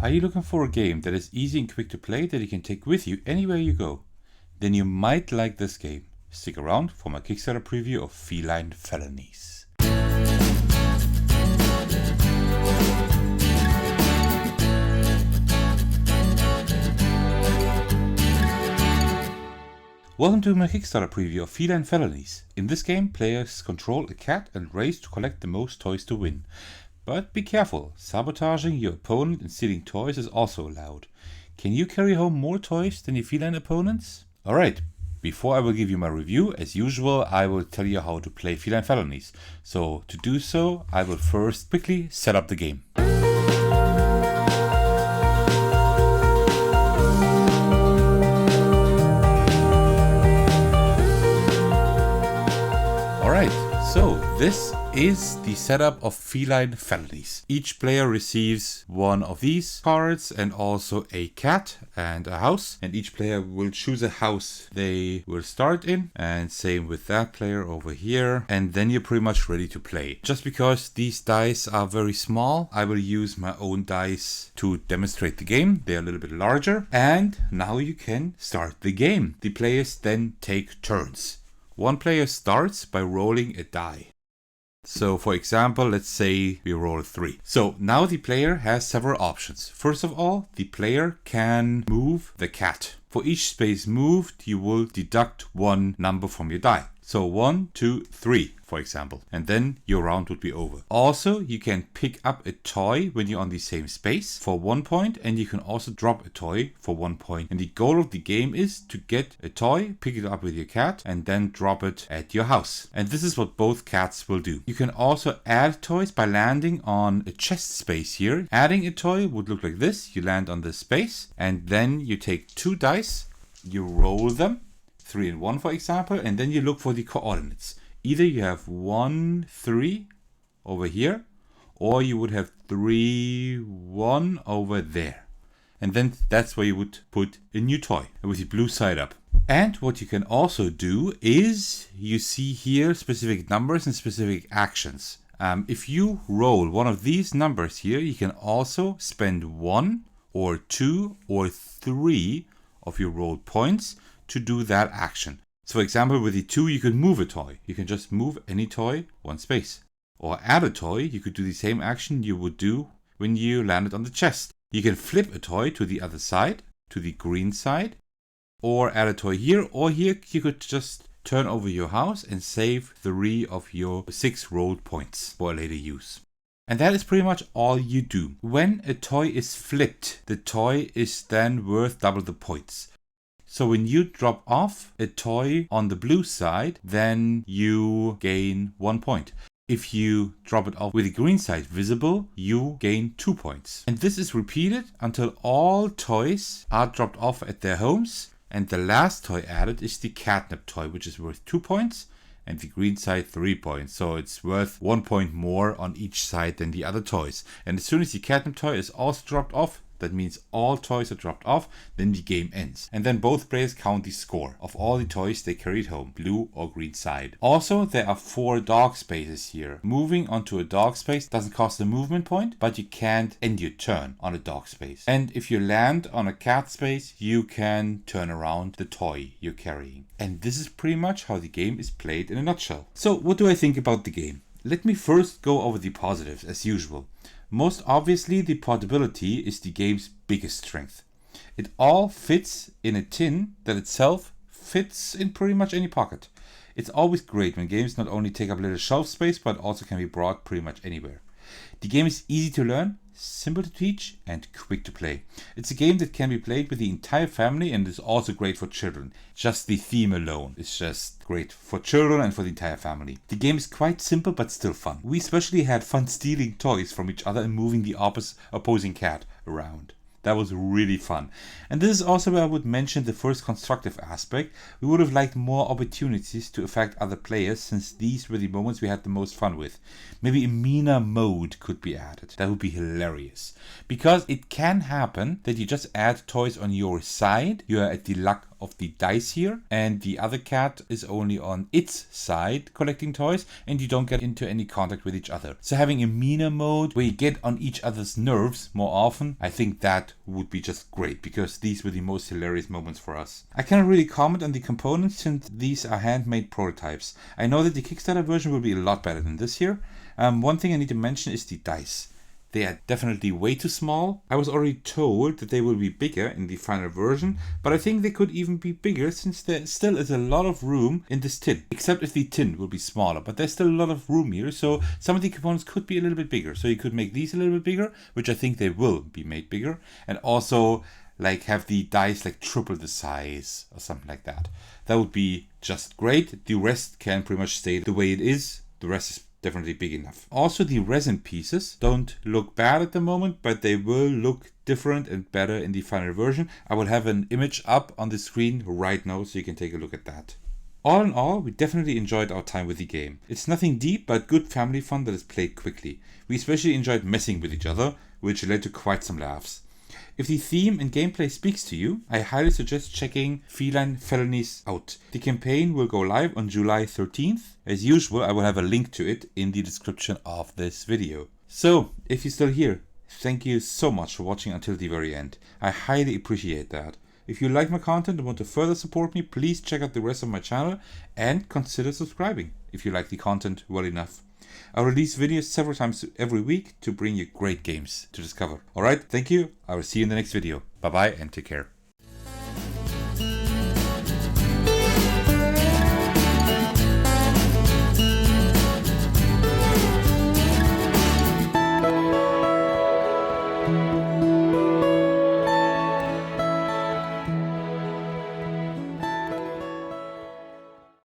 Are you looking for a game that is easy and quick to play that you can take with you anywhere you go? Then you might like this game. Stick around for my Kickstarter preview of Feline Felonies. Welcome to my Kickstarter preview of Feline Felonies. In this game, players control a cat and race to collect the most toys to win. But be careful, sabotaging your opponent and stealing toys is also allowed. Can you carry home more toys than your feline opponents? Alright, before I will give you my review, as usual, I will tell you how to play Feline Felonies. So to do so, I will first quickly set up the game. Alright, so this is the setup of Feline Felonies. Each player receives one of these cards and also a cat and a house. And each player will choose a house they will start in. And same with that player over here. And then you're pretty much ready to play. Just because these dice are very small, I will use my own dice to demonstrate the game. They're a little bit larger. And now you can start the game. The players then take turns. One player starts by rolling a die. So for example, let's say we roll a 3. So now the player has several options. First of all, the player can move the cat. For each space moved, you will deduct one number from your die. So 1, 2, 3, for example. And then your round would be over. Also, you can pick up a toy when you're on the same space for 1 point. And you can also drop a toy for 1 point. And the goal of the game is to get a toy, pick it up with your cat, and then drop it at your house. And this is what both cats will do. You can also add toys by landing on a chest space here. Adding a toy would look like this. You land on this space. And then you take 2 dice. You roll them. 3 and 1, for example, and then you look for the coordinates. Either you have 1, 3 over here, or you would have 3, 1 over there. And then that's where you would put a new toy with the blue side up. And what you can also do is you see here specific numbers and specific actions. If you roll one of these numbers here, you can also spend 1 or 2 or 3 of your rolled points to do that action. So for example, with the 2, you can move a toy. You can just move any toy 1 space. Or add a toy, you could do the same action you would do when you landed on the chest. You can flip a toy to the other side, to the green side, or add a toy here, or here you could just turn over your house and save 3 of your 6 rolled points for later use. And that is pretty much all you do. When a toy is flipped, the toy is then worth double the points. So when you drop off a toy on the blue side, then you gain 1 point. If you drop it off with the green side visible, you gain 2 points. And this is repeated until all toys are dropped off at their homes. And the last toy added is the catnip toy, which is worth 2 points. And the green side 3 points. So it's worth 1 point more on each side than the other toys. And as soon as the catnip toy is also dropped off, that means all toys are dropped off, then the game ends. And then both players count the score of all the toys they carried home, blue or green side. Also, there are 4 dog spaces here. Moving onto a dog space doesn't cost a movement point, but you can't end your turn on a dog space. And if you land on a cat space, you can turn around the toy you're carrying. And this is pretty much how the game is played in a nutshell. So what do I think about the game? Let me first go over the positives as usual. Most obviously, the portability is the game's biggest strength. It all fits in a tin that itself fits in pretty much any pocket. It's always great when games not only take up little shelf space, but also can be brought pretty much anywhere. The game is easy to learn, simple to teach, and quick to play. It's a game that can be played with the entire family and is also great for children. Just the theme alone is just great for children and for the entire family. The game is quite simple but still fun. We especially had fun stealing toys from each other and moving the opposing cat around. That was really fun. And this is also where I would mention the first constructive aspect. We would have liked more opportunities to affect other players, since these were the moments we had the most fun with. Maybe a meaner mode could be added. That would be hilarious. Because it can happen that you just add toys on your side. You are at the luck of the dice here, and the other cat is only on its side collecting toys, and you don't get into any contact with each other. So having a meaner mode where you get on each other's nerves more often, I think that would be just great, because these were the most hilarious moments for us. I cannot really comment on the components since these are handmade prototypes. I know that the Kickstarter version will be a lot better than this here. One thing I need to mention is the dice. They are definitely way too small. I was already told that they will be bigger in the final version, but I think they could even be bigger since there still is a lot of room in this tin. Except if the tin will be smaller, but there's still a lot of room here, so some of the components could be a little bit bigger. So you could make these a little bit bigger, which I think they will be made bigger, and also like have the dice like triple the size or something like that. That would be just great. The rest can pretty much stay the way it is. The rest is definitely big enough. Also, the resin pieces don't look bad at the moment, but they will look different and better in the final version. I will have an image up on the screen right now so you can take a look at that. All in all, we definitely enjoyed our time with the game. It's nothing deep, but good family fun that is played quickly. We especially enjoyed messing with each other, which led to quite some laughs. If the theme and gameplay speaks to you, I highly suggest checking Feline Felonies out. The campaign will go live on July 13th. As usual, I will have a link to it in the description of this video. So, if you're still here, thank you so much for watching until the very end. I highly appreciate that. If you like my content and want to further support me, please check out the rest of my channel and consider subscribing if you like the content well enough. I release videos several times every week to bring you great games to discover. Alright, thank you. I will see you in the next video. Bye bye and take care.